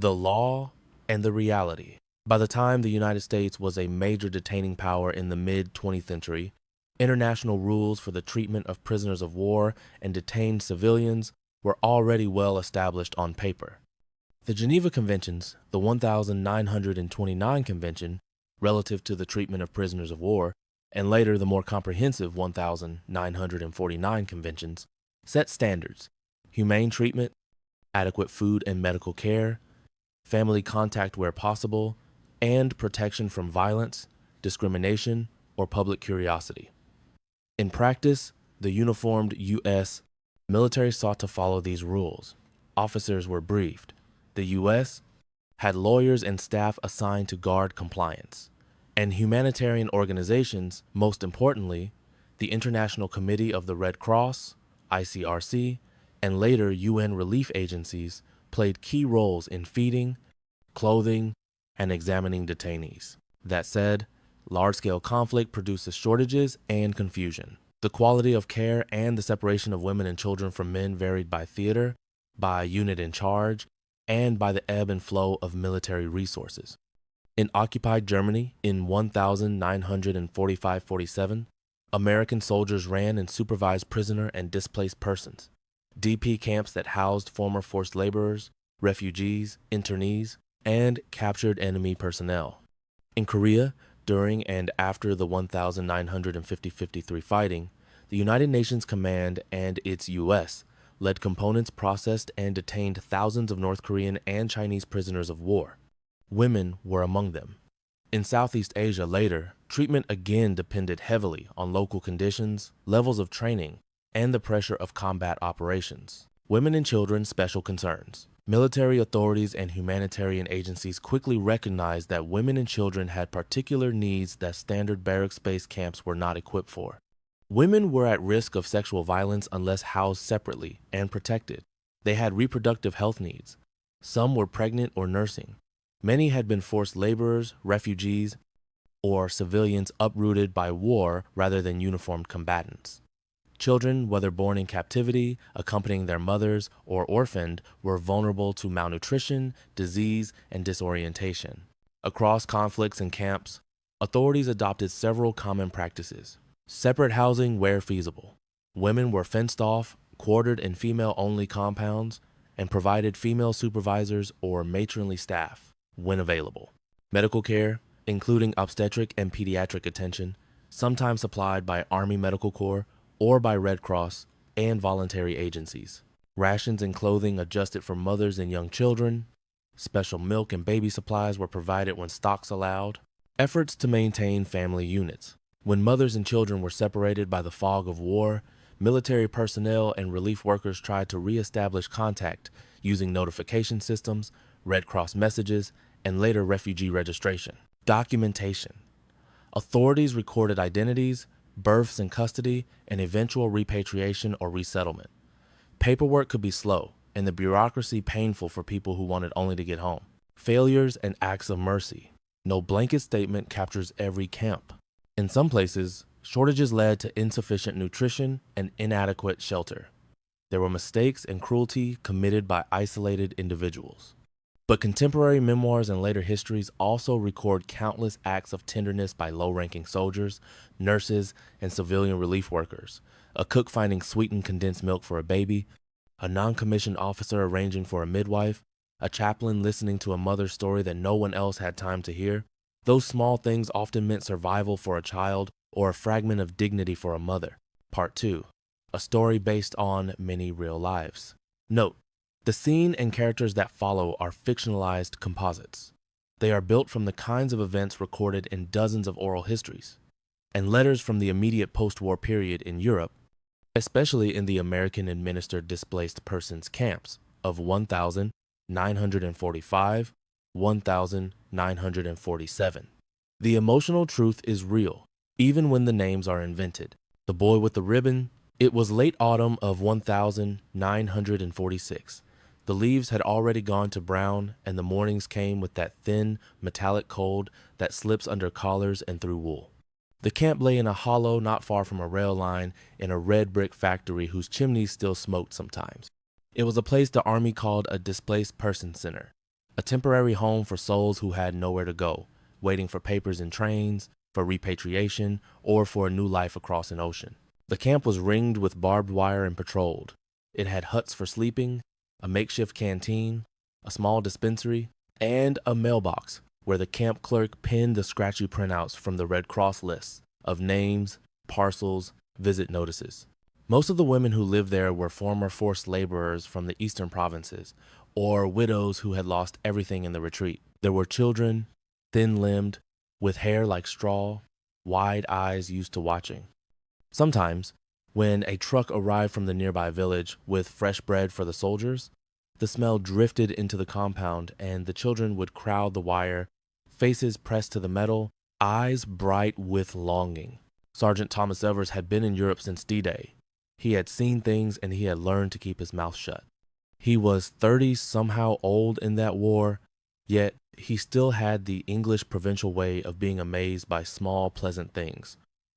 The law and the reality. By the time the United States was a major detaining power in the mid-20th century, international rules for the treatment of prisoners of war and detained civilians were already well established on paper. The Geneva Conventions, the 1929 Convention relative to the treatment of prisoners of war, and later the more comprehensive 1949 Conventions, set standards: humane treatment, adequate food and medical care, family contact where possible, and protection from violence, discrimination, or public curiosity. In practice, the uniformed U.S. military sought to follow these rules. Officers were briefed. The U.S. had lawyers and staff assigned to guard compliance. And humanitarian organizations, most importantly, the International Committee of the Red Cross, ICRC, and later UN relief agencies, played key roles in feeding, clothing, and examining detainees. That said, large-scale conflict produces shortages and confusion. The quality of care and the separation of women and children from men varied by theater, by unit in charge, and by the ebb and flow of military resources. In occupied Germany in 1945-47, American soldiers ran and supervised prisoner and displaced persons, DP camps that housed former forced laborers, refugees, internees, and captured enemy personnel. In Korea, during and after the 1950-53 fighting, the United Nations Command and its U.S. led components processed and detained thousands of North Korean and Chinese prisoners of war. Women were among them. In Southeast Asia later, treatment again depended heavily on local conditions, levels of training, and the pressure of combat operations. Women and children, special concerns. Military authorities and humanitarian agencies quickly recognized that women and children had particular needs that standard barracks-based camps were not equipped for. Women were at risk of sexual violence unless housed separately and protected. They had reproductive health needs. Some were pregnant or nursing. Many had been forced laborers, refugees, or civilians uprooted by war rather than uniformed combatants. Children, whether born in captivity, accompanying their mothers, or orphaned, were vulnerable to malnutrition, disease, and disorientation. Across conflicts and camps, authorities adopted several common practices. Separate housing where feasible. Women were fenced off, quartered in female-only compounds, and provided female supervisors or matronly staff when available. Medical care, including obstetric and pediatric attention, sometimes supplied by Army Medical Corps or by Red Cross and voluntary agencies. Rations and clothing adjusted for mothers and young children. Special milk and baby supplies were provided when stocks allowed. Efforts to maintain family units. When mothers and children were separated by the fog of war, military personnel and relief workers tried to reestablish contact using notification systems, Red Cross messages, and later refugee registration. Documentation. Authorities recorded identities, births and custody, and eventual repatriation or resettlement. Paperwork could be slow, and the bureaucracy painful for people who wanted only to get home. Failures and acts of mercy. No blanket statement captures every camp. In some places, shortages led to insufficient nutrition and inadequate shelter. There were mistakes and cruelty committed by isolated individuals. But contemporary memoirs and later histories also record countless acts of tenderness by low-ranking soldiers, nurses, and civilian relief workers. A cook finding sweetened condensed milk for a baby, a non-commissioned officer arranging for a midwife, a chaplain listening to a mother's story that no one else had time to hear. Those small things often meant survival for a child or a fragment of dignity for a mother. Part 2. A story based on many real lives. Note: the scene and characters that follow are fictionalized composites. They are built from the kinds of events recorded in dozens of oral histories and letters from the immediate post-war period in Europe, especially in the American-administered displaced persons camps of 1,945, 1,947. The emotional truth is real, even when the names are invented. The boy with the ribbon. It was late autumn of 1946. The leaves had already gone to brown, and the mornings came with that thin, metallic cold that slips under collars and through wool. The camp lay in a hollow not far from a rail line in a red brick factory whose chimneys still smoked sometimes. It was a place the Army called a displaced person center. a temporary home for souls who had nowhere to go, waiting for papers in trains, for repatriation, or for a new life across an ocean. The camp was ringed with barbed wire and patrolled. It had huts for sleeping, a makeshift canteen, a small dispensary, and a mailbox where the camp clerk pinned the scratchy printouts from the Red Cross lists of names, parcels, visit notices. Most of the women who lived there were former forced laborers from the eastern provinces, or widows who had lost everything in the retreat. There were children, thin-limbed, with hair like straw, wide eyes used to watching. Sometimes, when a truck arrived from the nearby village with fresh bread for the soldiers, the smell drifted into the compound and the children would crowd the wire, faces pressed to the metal, eyes bright with longing. Sergeant Thomas Evers had been in Europe since D-Day. He had seen things and he had learned to keep his mouth shut. He was 30 somehow old in that war, yet he still had the English provincial way of being amazed by small, pleasant things.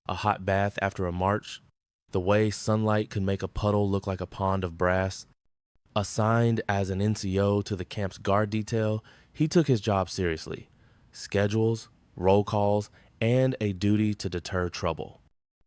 A hot bath after a march, the way sunlight could make a puddle look like a pond of brass. Assigned as an NCO to the camp's guard detail, he took his job seriously. Schedules, roll calls, and a duty to deter trouble.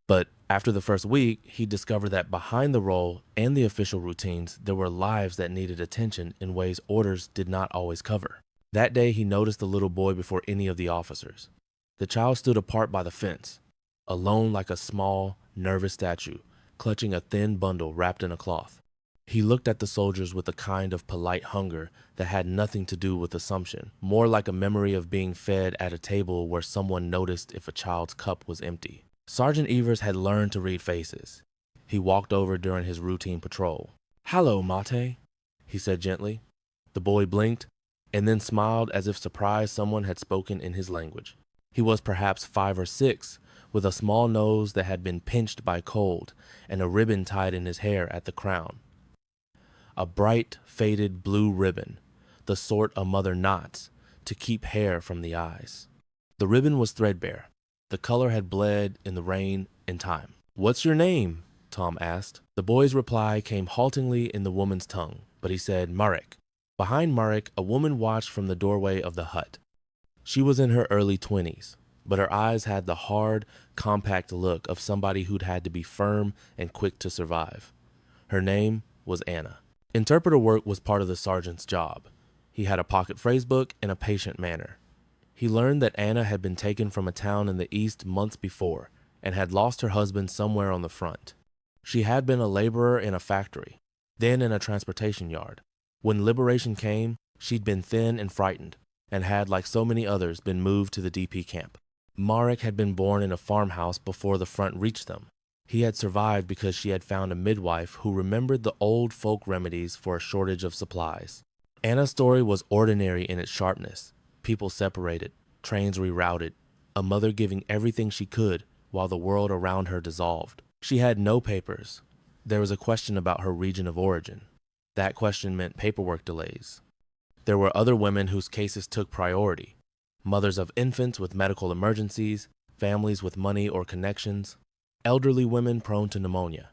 But after the first week, he discovered that behind the role and the official routines, there were lives that needed attention in ways orders did not always cover. That day, he noticed the little boy before any of the officers. The child stood apart by the fence, alone like a small, nervous statue, clutching a thin bundle wrapped in a cloth. He looked at the soldiers with a kind of polite hunger that had nothing to do with assumption, more like a memory of being fed at a table where someone noticed if a child's cup was empty. Sergeant Evers had learned to read faces. He walked over during his routine patrol. "Hello, Mate," he said gently. The boy blinked and then smiled as if surprised someone had spoken in his language. He was perhaps 5 or 6, with a small nose that had been pinched by cold and a ribbon tied in his hair at the crown. A bright, faded blue ribbon, the sort a mother knots to keep hair from the eyes. The ribbon was threadbare. The color had bled in the rain and time. "What's your name?" Tom asked. The boy's reply came haltingly in the woman's tongue, but he said, "Marek." Behind Marek, a woman watched from the doorway of the hut. She was in her early 20s, but her eyes had the hard, compact look of somebody who'd had to be firm and quick to survive. Her name was Anna. Interpreter work was part of the sergeant's job. He had a pocket phrase book and a patient manner. He learned that Anna had been taken from a town in the east months before and had lost her husband somewhere on the front. She had been a laborer in a factory, then in a transportation yard. When liberation came, she'd been thin and frightened and had, like so many others, been moved to the DP camp. Marek had been born in a farmhouse before the front reached them. He had survived because she had found a midwife who remembered the old folk remedies for a shortage of supplies. Anna's story was ordinary in its sharpness. People separated, trains rerouted, a mother giving everything she could while the world around her dissolved. She had no papers. There was a question about her region of origin. That question meant paperwork delays. There were other women whose cases took priority. Mothers of infants with medical emergencies, families with money or connections, elderly women prone to pneumonia.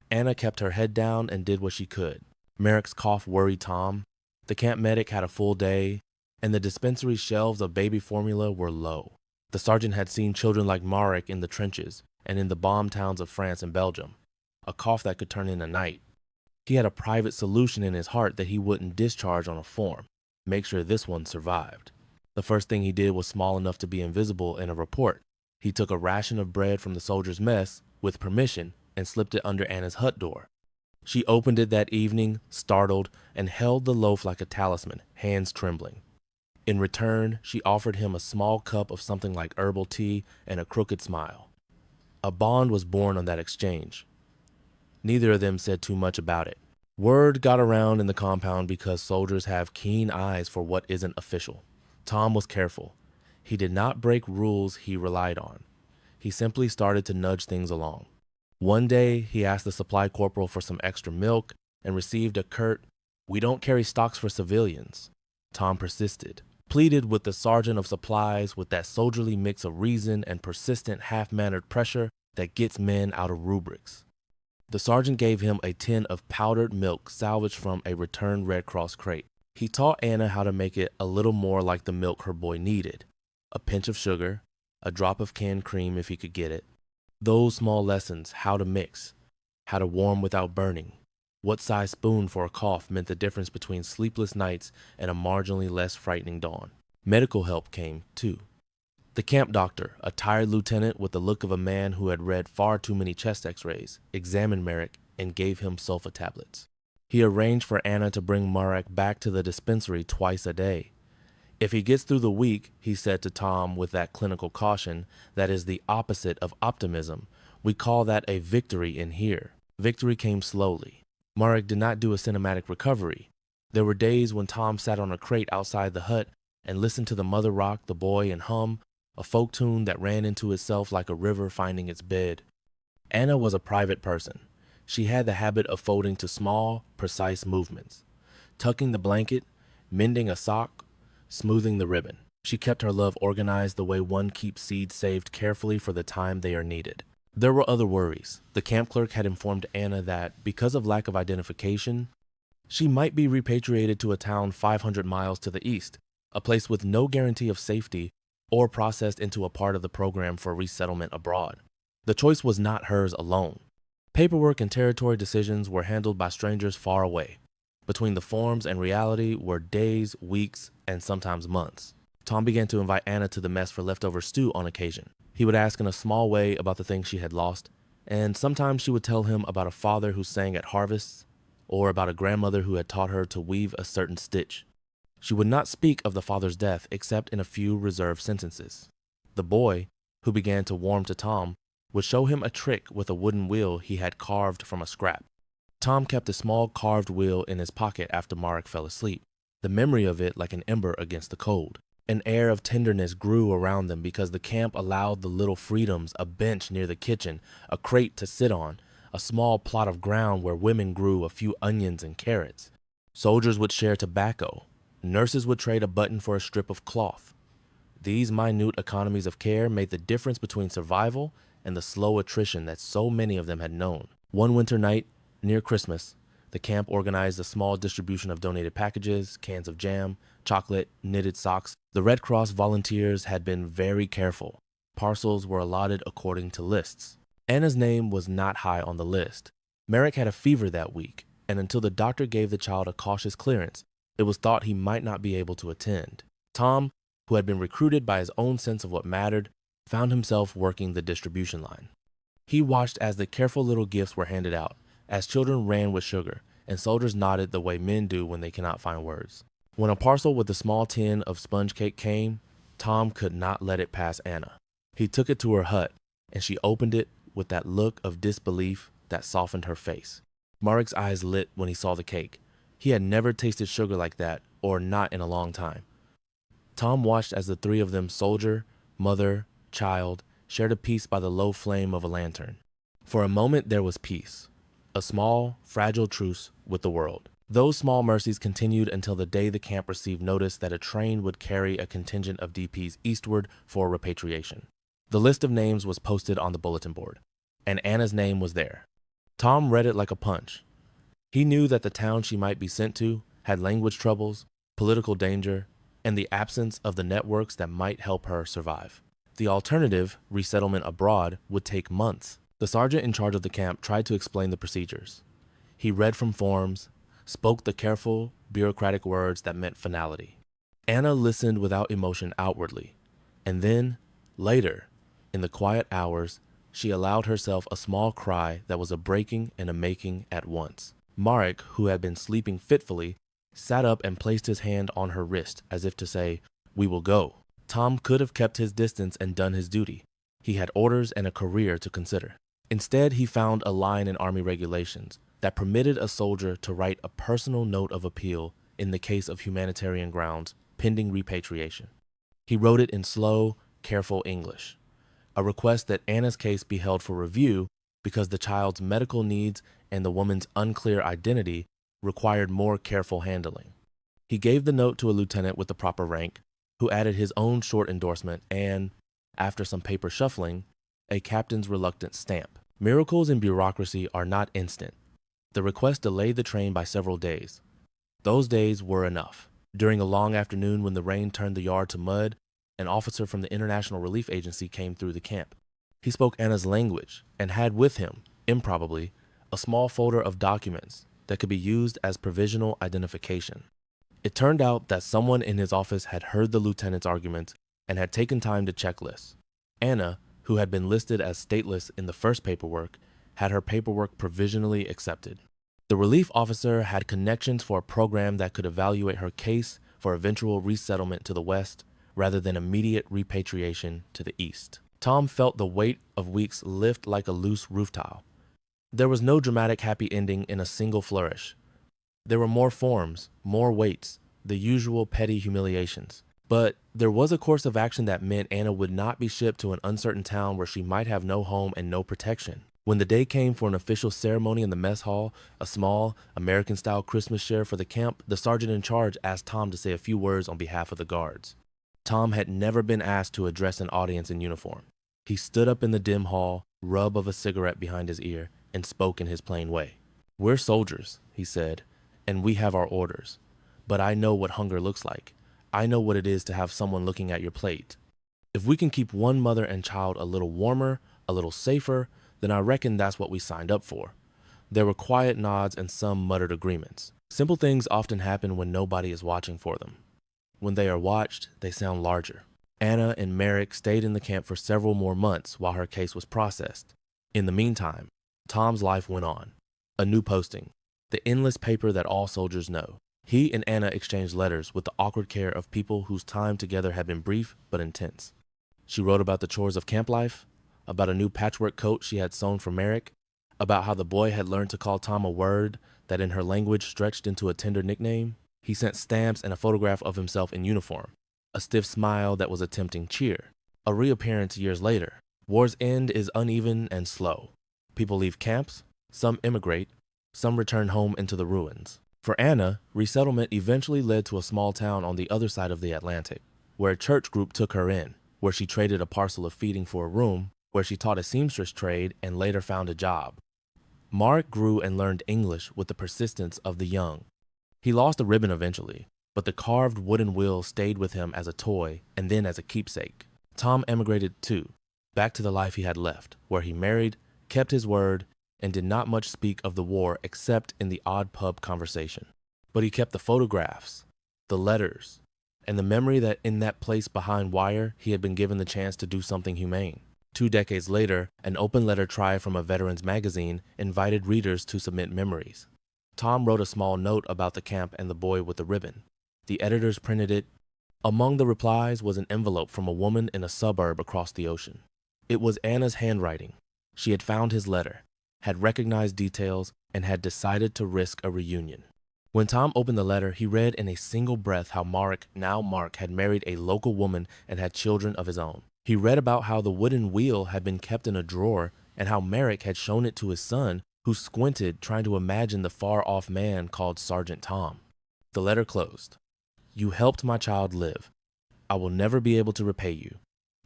Anna kept her head down and did what she could. Marek's cough worried Tom. The camp medic had a full day, and the dispensary shelves of baby formula were low. The sergeant had seen children like Marek in the trenches and in the bomb towns of France and Belgium. A cough that could turn into night. He had a private solution in his heart that he wouldn't discharge on a form. Make sure this one survived. The first thing he did was small enough to be invisible in a report. He took a ration of bread from the soldiers' mess, with permission, and slipped it under Anna's hut door. She opened it that evening, startled, and held the loaf like a talisman, hands trembling. In return, she offered him a small cup of something like herbal tea and a crooked smile. A bond was born on that exchange. Neither of them said too much about it. Word got around in the compound because soldiers have keen eyes for what isn't official. Tom was careful. He did not break rules he relied on. He simply started to nudge things along. One day, he asked the supply corporal for some extra milk and received a curt, "We don't carry stocks for civilians." Tom persisted, pleaded with the sergeant of supplies with that soldierly mix of reason and persistent half-mannered pressure that gets men out of rubrics. The sergeant gave him a tin of powdered milk salvaged from a returned Red Cross crate. He taught Anna how to make it a little more like the milk her boy needed. A pinch of sugar, a drop of canned cream if he could get it. Those small lessons, how to mix, how to warm without burning, what size spoon for a cough meant the difference between sleepless nights and a marginally less frightening dawn. Medical help came, too. The camp doctor, a tired lieutenant with the look of a man who had read far too many chest x-rays, examined Marek and gave him sulfa tablets. He arranged for Anna to bring Marek back to the dispensary twice a day. If he gets through the week, he said to Tom with that clinical caution that is the opposite of optimism, we call that a victory in here. Victory came slowly. Marek did not do a cinematic recovery. There were days when Tom sat on a crate outside the hut and listened to the mother rock the boy and hum, a folk tune that ran into itself like a river finding its bed. Anna was a private person. She had the habit of folding to small, precise movements, tucking the blanket, mending a sock, smoothing the ribbon. She kept her love organized the way one keeps seeds saved carefully for the time they are needed. There were other worries. The camp clerk had informed Anna that, because of lack of identification, she might be repatriated to a town 500 miles to the east, a place with no guarantee of safety, or processed into a part of the program for resettlement abroad. The choice was not hers alone. Paperwork and territory decisions were handled by strangers far away. Between the forms and reality were days, weeks, and sometimes months. Tom began to invite Anna to the mess for leftover stew on occasion. He would ask in a small way about the things she had lost, and sometimes she would tell him about a father who sang at harvests, or about a grandmother who had taught her to weave a certain stitch. She would not speak of the father's death except in a few reserved sentences. The boy, who began to warm to Tom, would show him a trick with a wooden wheel he had carved from a scrap. Tom kept a small carved wheel in his pocket after Marek fell asleep, the memory of it like an ember against the cold. An air of tenderness grew around them because the camp allowed the little freedoms, a bench near the kitchen, a crate to sit on, a small plot of ground where women grew a few onions and carrots. Soldiers would share tobacco. Nurses would trade a button for a strip of cloth. These minute economies of care made the difference between survival and the slow attrition that so many of them had known. One winter night, near Christmas, the camp organized a small distribution of donated packages, cans of jam, chocolate, knitted socks. The Red Cross volunteers had been very careful. Parcels were allotted according to lists. Anna's name was not high on the list. Marek had a fever that week, and until the doctor gave the child a cautious clearance, it was thought he might not be able to attend. Tom, who had been recruited by his own sense of what mattered, found himself working the distribution line. He watched as the careful little gifts were handed out, as children ran with sugar, and soldiers nodded the way men do when they cannot find words. When a parcel with a small tin of sponge cake came, Tom could not let it pass Anna. He took it to her hut, and she opened it with that look of disbelief that softened her face. Marek's eyes lit when he saw the cake. He had never tasted sugar like that, or not in a long time. Tom watched as the three of them, soldier, mother, child, shared a piece by the low flame of a lantern. For a moment there was peace, a small, fragile truce with the world. Those small mercies continued until the day the camp received notice that a train would carry a contingent of DPs eastward for repatriation. The list of names was posted on the bulletin board, and Anna's name was there. Tom read it like a punch. He knew that the town she might be sent to had language troubles, political danger, and the absence of the networks that might help her survive. The alternative, resettlement abroad, would take months. The sergeant in charge of the camp tried to explain the procedures. He read from forms, spoke the careful, bureaucratic words that meant finality. Anna listened without emotion outwardly, and then, later, in the quiet hours, she allowed herself a small cry that was a breaking and a making at once. Marek, who had been sleeping fitfully, sat up and placed his hand on her wrist as if to say, "We will go." Tom could have kept his distance and done his duty. He had orders and a career to consider. Instead, he found a line in Army regulations that permitted a soldier to write a personal note of appeal in the case of humanitarian grounds pending repatriation. He wrote it in slow, careful English, a request that Anna's case be held for review because the child's medical needs and the woman's unclear identity required more careful handling. He gave the note to a lieutenant with the proper rank, who added his own short endorsement and, after some paper shuffling, a captain's reluctant stamp. Miracles in bureaucracy are not instant. The request delayed the train by several days. Those days were enough. During a long afternoon when the rain turned the yard to mud, an officer from the International Relief Agency came through the camp. He spoke Anna's language and had with him, improbably, a small folder of documents that could be used as provisional identification. It turned out that someone in his office had heard the lieutenant's arguments and had taken time to check lists. Anna, who had been listed as stateless in the first paperwork, had her paperwork provisionally accepted. The relief officer had connections for a program that could evaluate her case for eventual resettlement to the west rather than immediate repatriation to the east. Tom felt the weight of weeks lift like a loose roof tile. There was no dramatic happy ending in a single flourish. There were more forms, more weights, the usual petty humiliations. But there was a course of action that meant Anna would not be shipped to an uncertain town where she might have no home and no protection. When the day came for an official ceremony in the mess hall, a small, American-style Christmas share for the camp, the sergeant in charge asked Tom to say a few words on behalf of the guards. Tom had never been asked to address an audience in uniform. He stood up in the dim hall, rub of a cigarette behind his ear, and spoke in his plain way. "We're soldiers," he said, "and we have our orders. But I know what hunger looks like. I know what it is to have someone looking at your plate. If we can keep one mother and child a little warmer, a little safer, then I reckon that's what we signed up for." There were quiet nods and some muttered agreements. Simple things often happen when nobody is watching for them. When they are watched, they sound larger. Anna and Marek stayed in the camp for several more months while her case was processed. In the meantime, Tom's life went on. A new posting, the endless paper that all soldiers know. He and Anna exchanged letters with the awkward care of people whose time together had been brief but intense. She wrote about the chores of camp life, about a new patchwork coat she had sewn for Marek, about how the boy had learned to call Tom a word that in her language stretched into a tender nickname. He sent stamps and a photograph of himself in uniform, a stiff smile that was a tempting cheer. A reappearance years later. War's end is uneven and slow. People leave camps, some immigrate, some return home into the ruins. For Anna, resettlement eventually led to a small town on the other side of the Atlantic, where a church group took her in, where she traded a parcel of feeding for a room, where she taught a seamstress trade and later found a job. Marek grew and learned English with the persistence of the young. He lost a ribbon eventually, but the carved wooden wheel stayed with him as a toy and then as a keepsake. Tom emigrated too, back to the life he had left, where he married, kept his word, and did not much speak of the war except in the odd pub conversation. But he kept the photographs, the letters, and the memory that in that place behind wire he had been given the chance to do something humane. 2 decades later, an open letter try from a veterans magazine invited readers to submit memories. Tom wrote a small note about the camp and the boy with the ribbon. The editors printed it. Among the replies was an envelope from a woman in a suburb across the ocean. It was Anna's handwriting. She had found his letter, had recognized details, and had decided to risk a reunion. When Tom opened the letter, he read in a single breath how Marek, now Mark, had married a local woman and had children of his own. He read about how the wooden wheel had been kept in a drawer and how Marek had shown it to his son, who squinted trying to imagine the far-off man called Sergeant Tom. The letter closed. "You helped my child live. I will never be able to repay you,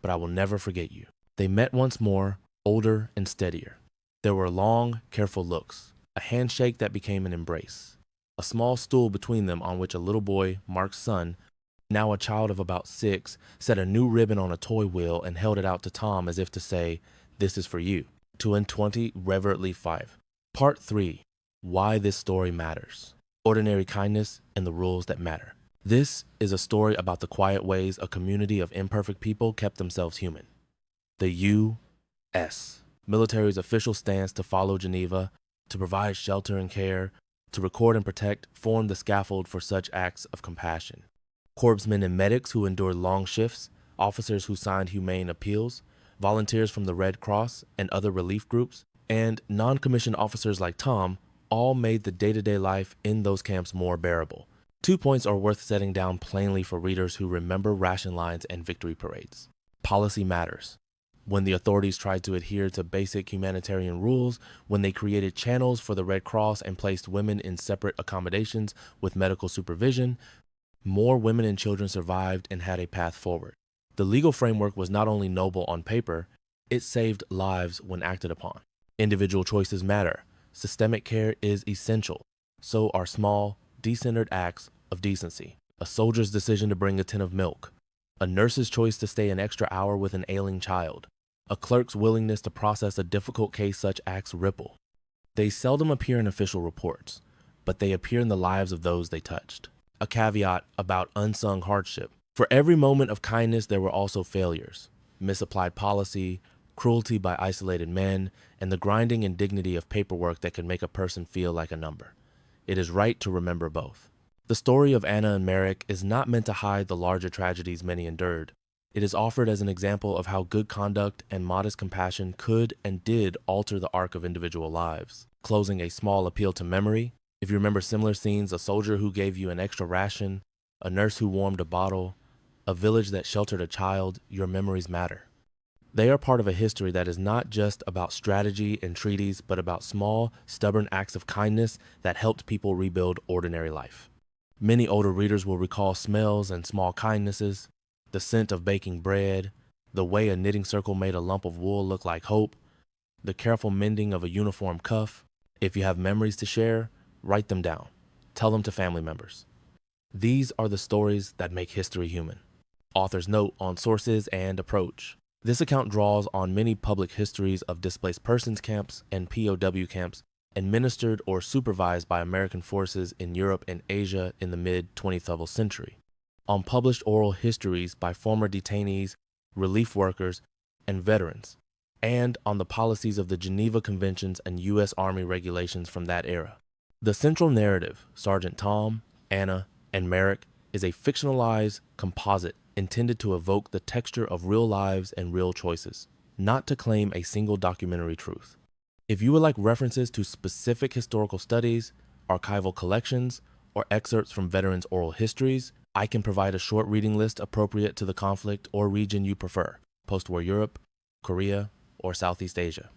but I will never forget you." They met once more, older and steadier. There were long, careful looks, a handshake that became an embrace, a small stool between them on which a little boy, Mark's son, now a child of about 6, set a new ribbon on a toy wheel and held it out to Tom as if to say, "This is for you." 220 Reverently 5. Part 3. Why this story matters. Ordinary kindness and the rules that matter. This is a story about the quiet ways a community of imperfect people kept themselves human. The U.S. military's official stance to follow Geneva, to provide shelter and care, to record and protect, formed the scaffold for such acts of compassion. Corpsmen and medics who endured long shifts, officers who signed humane appeals, volunteers from the Red Cross and other relief groups, and non-commissioned officers like Tom all made the day-to-day life in those camps more bearable. 2 points are worth setting down plainly for readers who remember ration lines and victory parades. Policy matters. When the authorities tried to adhere to basic humanitarian rules, when they created channels for the Red Cross and placed women in separate accommodations with medical supervision, more women and children survived and had a path forward. The legal framework was not only noble on paper, it saved lives when acted upon. Individual choices matter. Systemic care is essential. So are small, decentered acts of decency. A soldier's decision to bring a tin of milk, a nurse's choice to stay an extra hour with an ailing child, a clerk's willingness to process a difficult case. Such acts ripple. They seldom appear in official reports, but they appear in the lives of those they touched. A caveat about unsung hardship. For every moment of kindness, there were also failures, misapplied policy, cruelty by isolated men, and the grinding indignity of paperwork that can make a person feel like a number. It is right to remember both. The story of Anna and Marek is not meant to hide the larger tragedies many endured. It is offered as an example of how good conduct and modest compassion could and did alter the arc of individual lives. Closing a small appeal to memory. If you remember similar scenes, a soldier who gave you an extra ration, a nurse who warmed a bottle, a village that sheltered a child, your memories matter. They are part of a history that is not just about strategy and treaties, but about small, stubborn acts of kindness that helped people rebuild ordinary life. Many older readers will recall smells and small kindnesses, the scent of baking bread, the way a knitting circle made a lump of wool look like hope, the careful mending of a uniform cuff. If you have memories to share, write them down. Tell them to family members. These are the stories that make history human. Author's note on sources and approach. This account draws on many public histories of displaced persons camps and POW camps administered or supervised by American forces in Europe and Asia in the mid-20th century, on published oral histories by former detainees, relief workers, and veterans, and on the policies of the Geneva Conventions and U.S. Army regulations from that era. The central narrative, Sergeant Tom, Anna, and Marek, is a fictionalized composite intended to evoke the texture of real lives and real choices, not to claim a single documentary truth. If you would like references to specific historical studies, archival collections, or excerpts from veterans' oral histories, I can provide a short reading list appropriate to the conflict or region you prefer, post-war Europe, Korea, or Southeast Asia.